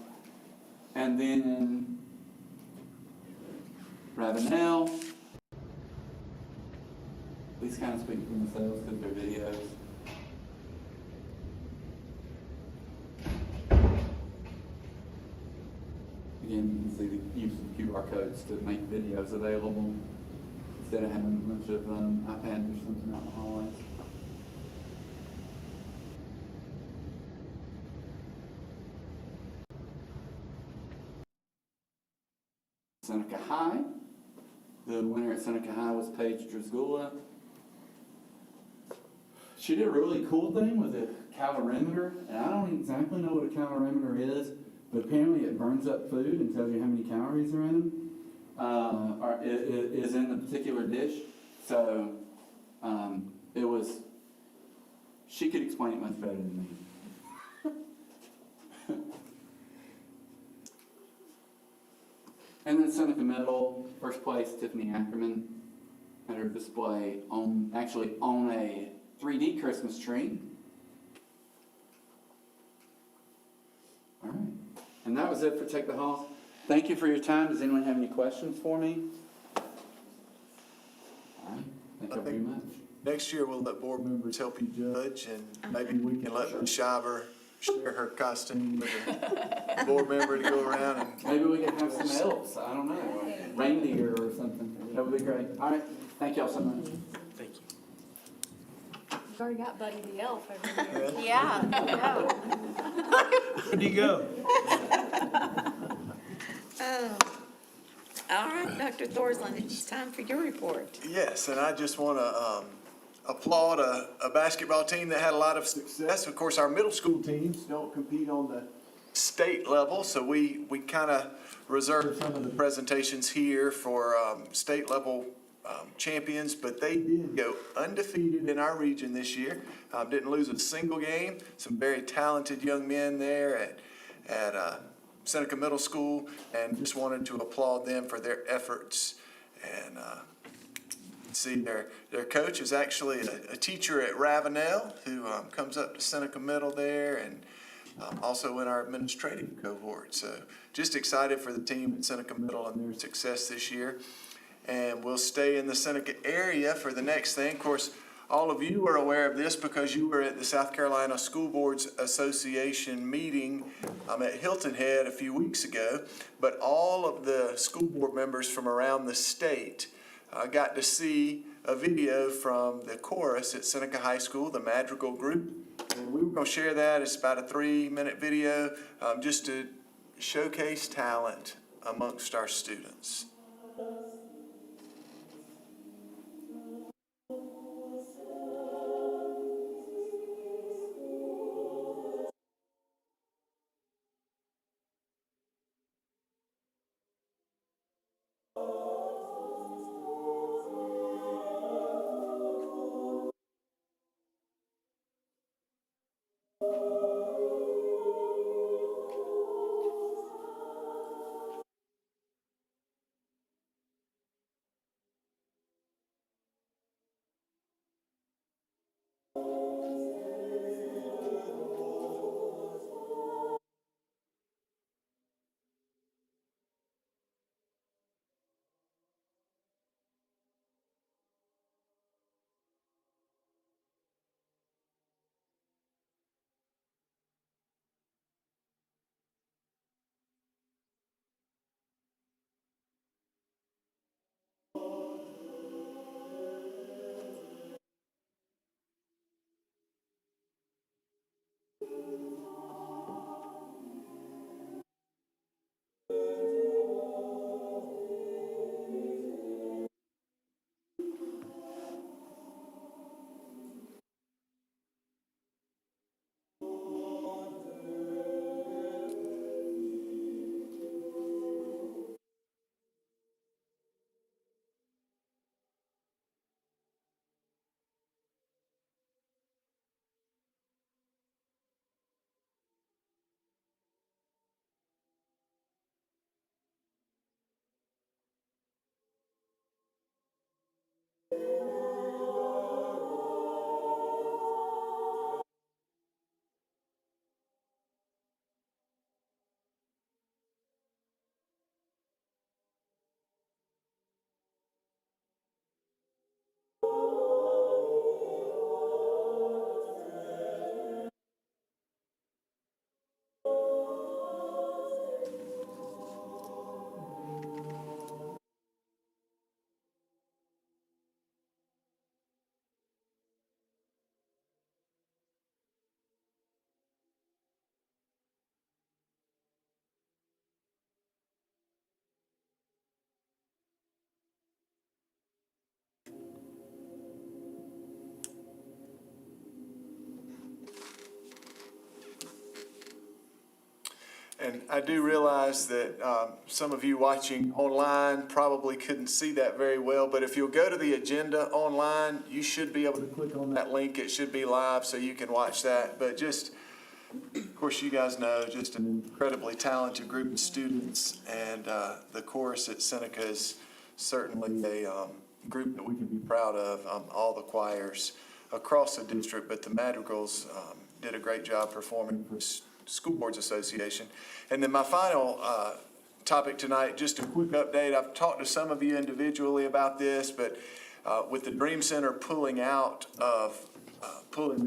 And then Ravenel. These kind of speak for themselves because they're videos. Again, you can see the use of QR codes to make videos available instead of having a bunch of iPads or something out in the hallways. Seneca High. The winner at Seneca High was Paige Drzgula. She did a really cool thing with a calorimeter, and I don't exactly know what a calorimeter is, but apparently it burns up food and tells you how many calories are in them, or is in the particular dish. So it was, she could explain it much better than me. And then Seneca Middle, first place, Tiffany Ackerman, had her display on a 3D Christmas tree. All right, and that was it for Take the Halls. Thank you for your time. Does anyone have any questions for me? All right, thank you very much. Next year, we'll let board members help you judge, and maybe we can let Ms. Shiver share her costume with a board member to go around and. Maybe we can have some elves, I don't know, like reindeer or something. That would be great. All right, thank y'all so much. Thank you. You've already got Buddy the Elf over here. Yeah, Where'd he go? Oh. All right, Dr. Thorsland, it's time for your report. Yes, and I just want to applaud a basketball team that had a lot of success. Of course, our middle school teams don't compete on the state level, so we kind of reserve some of the presentations here for state level champions, but they did go undefeated in our region this year. Didn't lose a single game. Some very talented young men there at Seneca Middle School, and just wanted to applaud them for their efforts. And see, their coach is actually a teacher at Ravenel who comes up to Seneca Middle there, and also in our administrative cohort. So just excited for the team at Seneca Middle and their success this year. And we'll stay in the Seneca area for the next thing. Of course, all of you are aware of this because you were at the South Carolina School Boards Association meeting at Hilton Head a few weeks ago. But all of the school board members from around the state got to see a video from the chorus at Seneca High School, the Madrigal Group. And we were going to share that. It's about a 3-minute video just to showcase talent amongst our students. And I do realize that some of you watching online probably couldn't see that very well, but if you'll go to the agenda online, you should be able to click on that link. It should be live, so you can watch that. But just, of course, you guys know, just an incredibly talented group of students, and the chorus at Seneca is certainly a group that we can be proud of, all the choirs across the district, but the Madrigals did a great job performing for School Boards Association. And then my final topic tonight, just a quick update. I've talked to some of you individually about this, but with the Dream Center pulling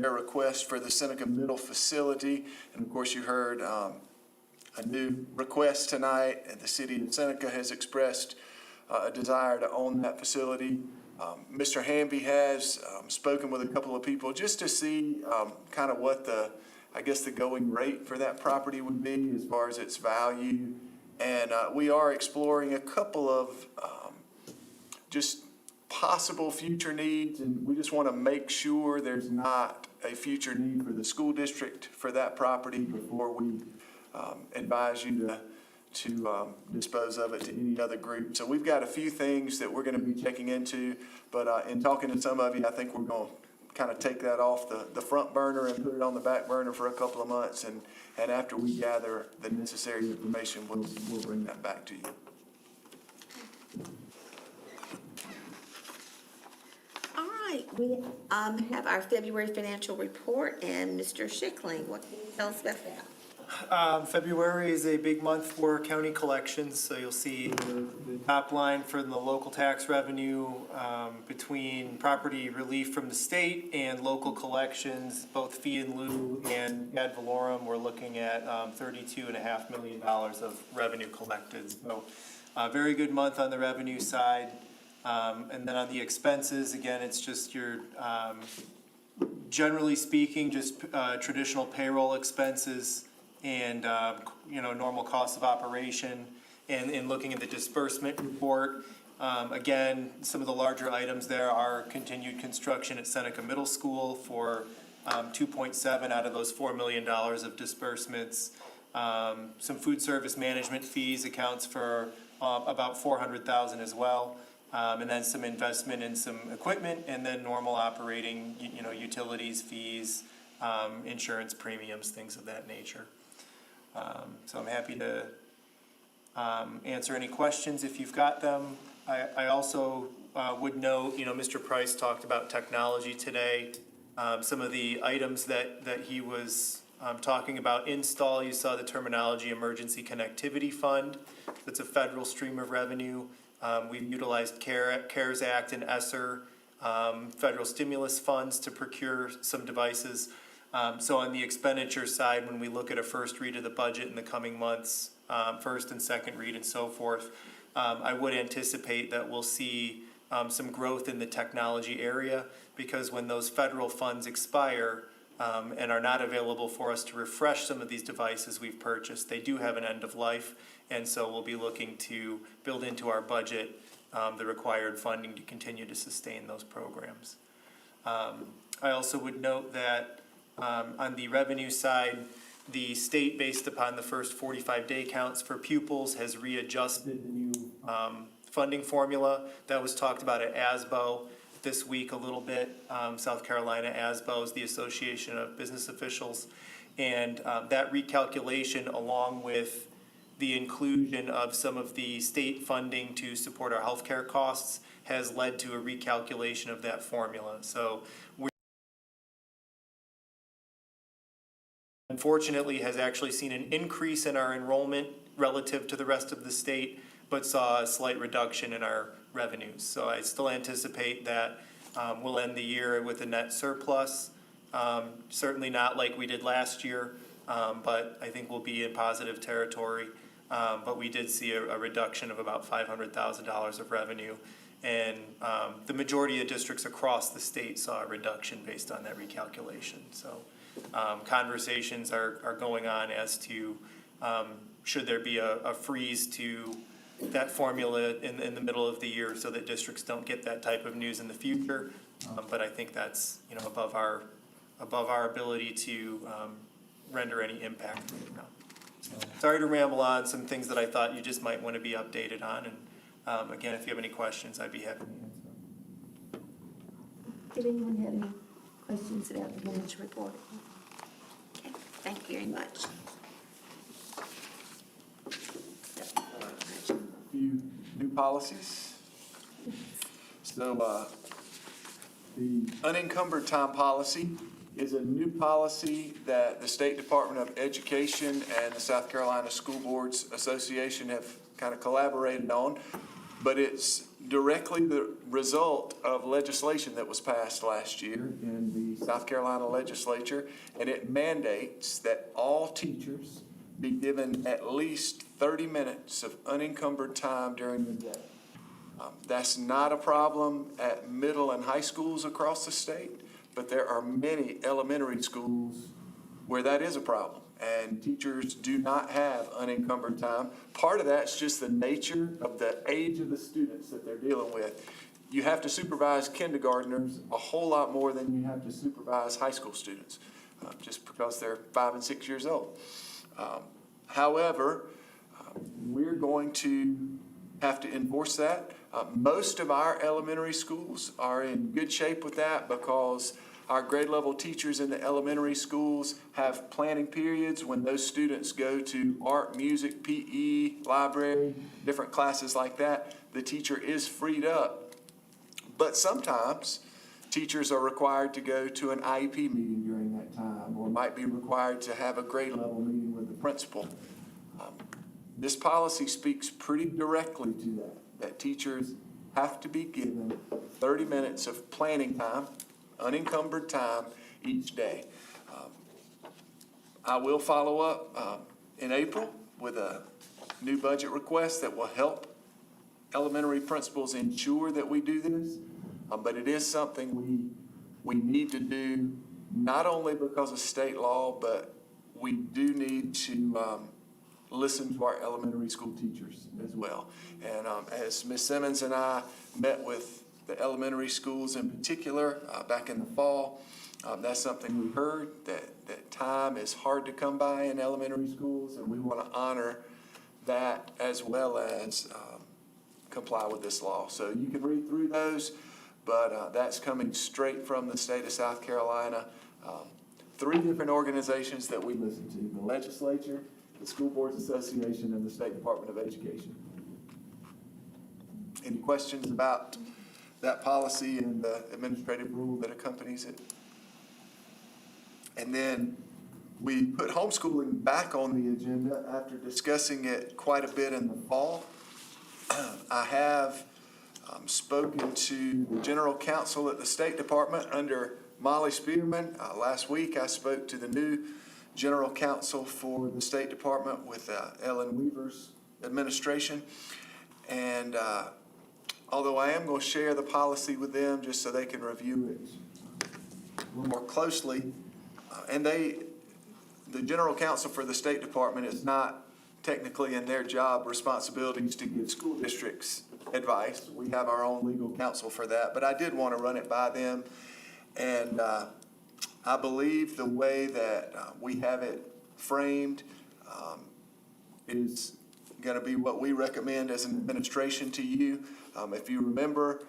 their request for the Seneca Middle facility, and of course you heard a new request tonight, and the city of Seneca has expressed a desire to own that facility. Mr. Hamby has spoken with a couple of people just to see kind of what the going rate for that property would be as far as its value. And we are exploring a couple of just possible future needs, and we just want to make sure there's not a future need for the school district for that property before we advise you to dispose of it to any other group. So we've got a few things that we're going to be checking into, but in talking to some of you, I think we're going to kind of take that off the front burner and put it on the back burner for a couple of months, and after we gather the necessary information, we'll bring that back to you. All right, we have our February financial report, and Mr. Schickling, what can you tell us about that? February is a big month for county collections, so you'll see the top line for the local tax revenue between property relief from the state and local collections, both fee and lieu and ad valorem. We're looking at $32.5 million of revenue collected. So very good month on the revenue side. And then on the expenses, again, it's just your, generally speaking, just traditional payroll expenses and, normal costs of operation. And in looking at the disbursement report, again, some of the larger items there are continued construction at Seneca Middle School for 2.7 out of those $4 million of disbursements. Some food service management fees accounts for about $400,000 as well. And then some investment in some equipment, and then normal operating, utilities, fees, insurance premiums, things of that nature. So I'm happy to answer any questions if you've got them. I also would note, Mr. Price talked about technology today. Some of the items that he was talking about install, you saw the terminology Emergency Connectivity Fund. That's a federal stream of revenue. We've utilized CARES Act and ESSER, federal stimulus funds to procure some devices. So on the expenditure side, when we look at a first read of the budget in the coming months, first and second read and so forth, I would anticipate that we'll see some growth in the technology area, because when those federal funds expire and are not available for us to refresh some of these devices we've purchased, they do have an end of life. And so we'll be looking to build into our budget the required funding to continue to sustain those programs. I also would note that on the revenue side, the state, based upon the first 45-day counts for pupils, has readjusted the new funding formula that was talked about at ASBO this week a little bit. South Carolina ASBO is the Association of Business Officials. And that recalculation, along with the inclusion of some of the state funding to support our healthcare costs, has led to a recalculation of that formula. So we unfortunately has actually seen an increase in our enrollment relative to the rest of the state, but saw a slight reduction in our revenues. So I still anticipate that we'll end the year with a net surplus. Certainly not like we did last year, but I think we'll be in positive territory. But we did see a reduction of about $500,000 of revenue. And the majority of districts across the state saw a reduction based on that recalculation. So conversations are going on as to should there be a freeze to that formula in the middle of the year so that districts don't get that type of news in the future. But I think that's above our ability to render any impact right now. sorry to ramble on some things that I thought you just might want to be updated on. And again, if you have any questions, I'd be happy to answer. Did anyone have any questions about the village report? Okay, thank you very much. A few new policies. So, the unencumbered time policy is a new policy that the State Department of Education and the South Carolina School Boards Association have kind of collaborated on, but it's directly the result of legislation that was passed last year in the South Carolina legislature, and it mandates that all teachers be given at least 30 minutes of unencumbered time during the day. That's not a problem at middle and high schools across the state, but there are many elementary schools where that is a problem, and teachers do not have unencumbered time. Part of that's just the nature of the age of the students that they're dealing with. You have to supervise kindergartners a whole lot more than you have to supervise high school students, just because they're 5 and 6 years old. However, we're going to have to enforce that. Most of our elementary schools are in good shape with that because our grade level teachers in the elementary schools have planning periods when those students go to art, music, PE, library, different classes like that. The teacher is freed up. But sometimes teachers are required to go to an IEP meeting during that time, or might be required to have a grade level meeting with the principal. This policy speaks pretty directly to that teachers have to be given 30 minutes of planning time, unencumbered time each day. I will follow up in April with a new budget request that will help elementary principals ensure that we do this. But it is something we need to do, not only because of state law, but we do need to listen to our elementary school teachers as well. And as Ms. Simmons and I met with the elementary schools in particular back in the fall, that's something we heard, that time is hard to come by in elementary schools, and we want to honor that as well as comply with this law. So you can read through those, but that's coming straight from the state of South Carolina. 3 different organizations that we listen to: the legislature, the School Boards Association, and the State Department of Education. Any questions about that policy and the administrative rule that accompanies it? And then we put homeschooling back on the agenda after discussing it quite a bit in the fall. I have spoken to the general counsel at the State Department under Molly Spearman. Last week I spoke to the new general counsel for the State Department with Ellen Weaver's administration. And although I am going to share the policy with them just so they can review it a little more closely, and the general counsel for the State Department is not technically in their job responsibilities to give school districts advice. We have our own legal counsel for that, but I did want to run it by them. And I believe the way that we have it framed is going to be what we recommend as an administration to you. If you remember,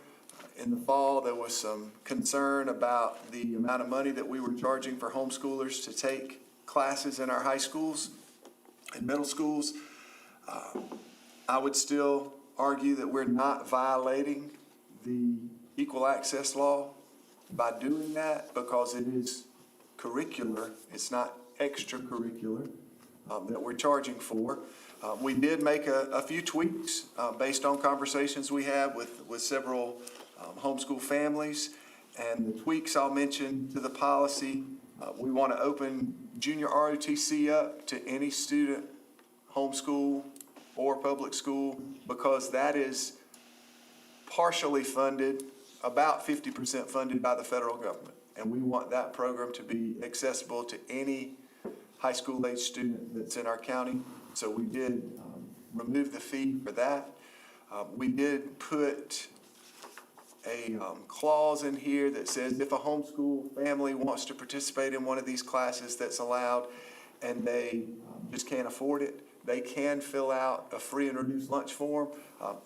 in the fall, there was some concern about the amount of money that we were charging for homeschoolers to take classes in our high schools and middle schools. I would still argue that we're not violating the equal access law by doing that, because it is curricular, it's not extracurricular that we're charging for. We did make a few tweaks based on conversations we had with several homeschool families, and the tweaks I'll mention to the policy. We want to open junior ROTC up to any student, homeschool or public school, because that is partially funded, about 50% funded by the federal government. And we want that program to be accessible to any high school age student that's in our county. So we did remove the fee for that. We did put a clause in here that says if a homeschool family wants to participate in one of these classes, that's allowed. and they just can't afford it, they can fill out a free and reduced lunch form,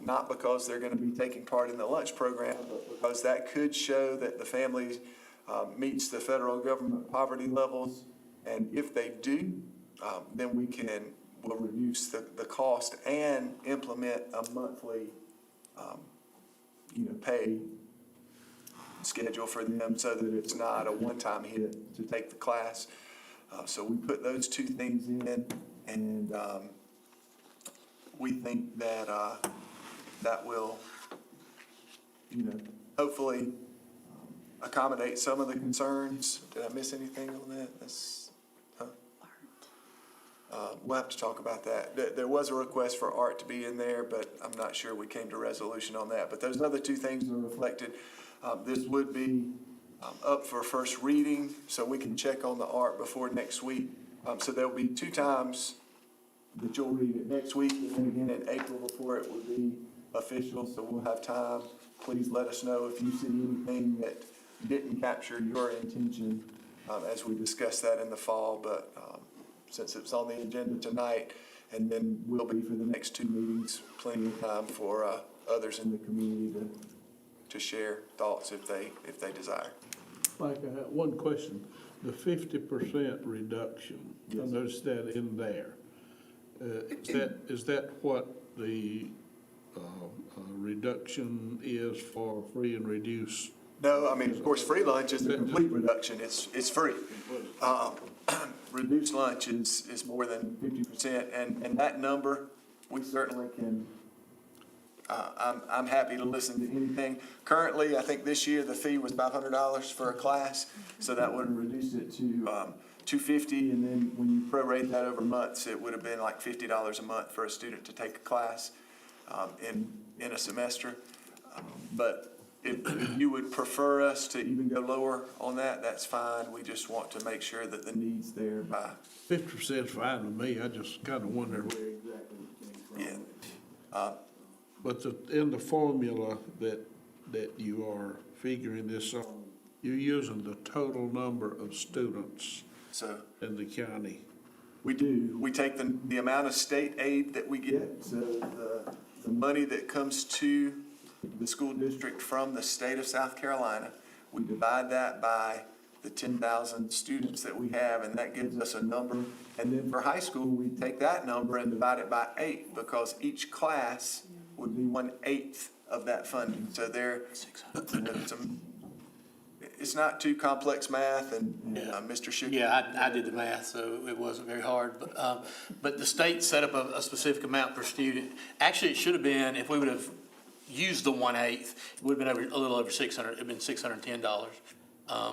not because they're gonna be taking part in the lunch program, but because that could show that the family meets the federal government poverty levels. And if they do, then we'll reduce the cost and implement a monthly, pay schedule for them so that it's not a one-time hit to take the class. So we put those two things in, and we think that that will, hopefully accommodate some of the concerns. Did I miss anything on that? We'll have to talk about that. There was a request for art to be in there, but I'm not sure we came to resolution on that. But those other two things are reflected. This would be up for first reading, so we can check on the art before next week. So there'll be 2 times that you'll read it next week, and then again in April before it will be official, so we'll have time. Please let us know if you see anything that didn't capture your intention as we discuss that in the fall, but since it's on the agenda tonight, and then will be for the next 2 meetings, plenty of time for others in the community to share thoughts if they desire. Mike, I have one question. The 50% reduction, I noticed that in there. Is that what the reduction is for free and reduced? No, I mean, of course, free lunch is a complete reduction. It's free. Reduced lunch is more than 50%, and that number, we certainly can, I'm happy to listen to anything. Currently, I think this year the fee was $500 for a class, so that would have reduced it to $250, and then when you prorate that over months, it would have been like $50 a month for a student to take a class in a semester. But if you would prefer us to even go lower on that, that's fine. We just want to make sure that the need's there by. 50% is fine with me. I just kind of wonder where exactly it came from. Yeah. But in the formula that you are figuring this on, you're using the total number of students in the county. We do. We take the amount of state aid that we get, so the money that comes to the school district from the state of South Carolina, we divide that by the 10,000 students that we have, and that gives us a number. And then for high school, we take that number and divide it by 8, because each class would be 1/8 of that funding. So it's not too complex math, and Mr. Schick. Yeah, I did the math, so it wasn't very hard. But the state set up a specific amount per student. Actually, it should have been, if we would have used the 1/8, it would have been a little over 600, it'd been $610.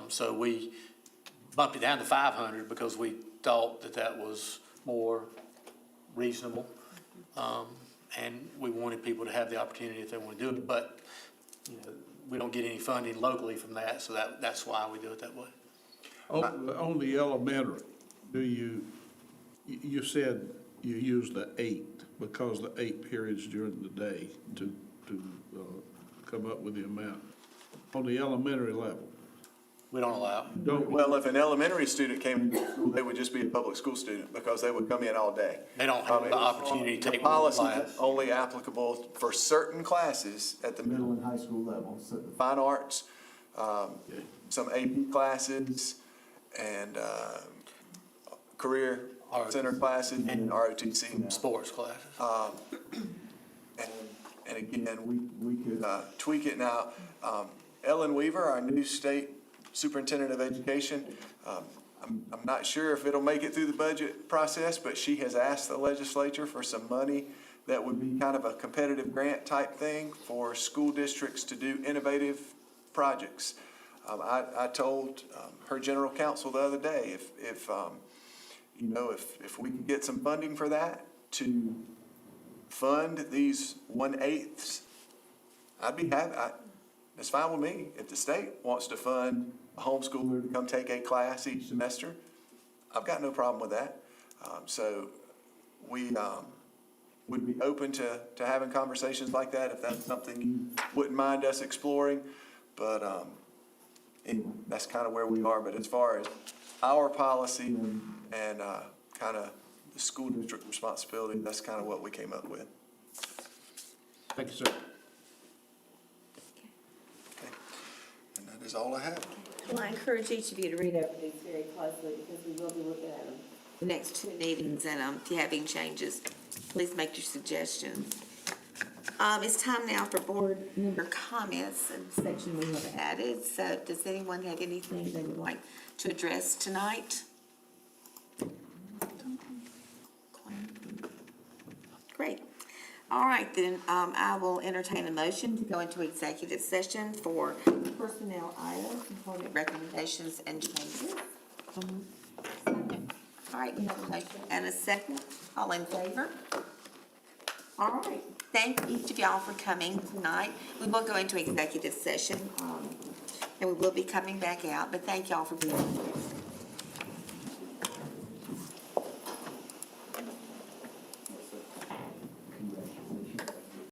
So we bumped it down to 500 because we thought that was more reasonable. And we wanted people to have the opportunity if they want to do it, but, we don't get any funding locally from that, so that's why we do it that way. On the elementary, you said you used the 8 because the 8 periods during the day to come up with the amount. On the elementary level, We don't allow it. Well, if an elementary student came into school, they would just be a public school student because they would come in all day. They don't have the opportunity to take one Policy class. is only applicable for certain classes at the middle and high school level. So the fine arts, some AP classes, and career center classes, and ROTC now. Sports classes. And again, we could tweak it now. Ellen Weaver, our new state superintendent of education, I'm not sure if it'll make it through the budget process, but she has asked the legislature for some money that would be kind of a competitive grant type thing for school districts to do innovative projects. I told her general counsel the other day, if we could get some funding for that to fund these 1/8, I'd be happy. It's fine with me. If the state wants to fund a homeschooler to come take a class each semester, I've got no problem with that. So we would be open to having conversations like that if that's something you wouldn't mind us exploring. But anyway, that's kind of where we are. But as far as our policy and kind kind of the school district responsibility. That's kind of what we came up with. Thank you, sir. And that is all I have. Well, I encourage each of you to read over these very closely because we will be looking at them the next two meetings, and if you have any changes, please make your suggestions. It's time now for board member comments, a section we have added. So does anyone have anything they would like to address tonight? Great. All right, then, I will entertain a motion to go into executive session for personnel items, employment recommendations, and changes. All right, we have a motion and a second. All in favor? All right, thank each of y'all for coming tonight. We will go into executive session, and we will be coming back out, but thank y'all for being here.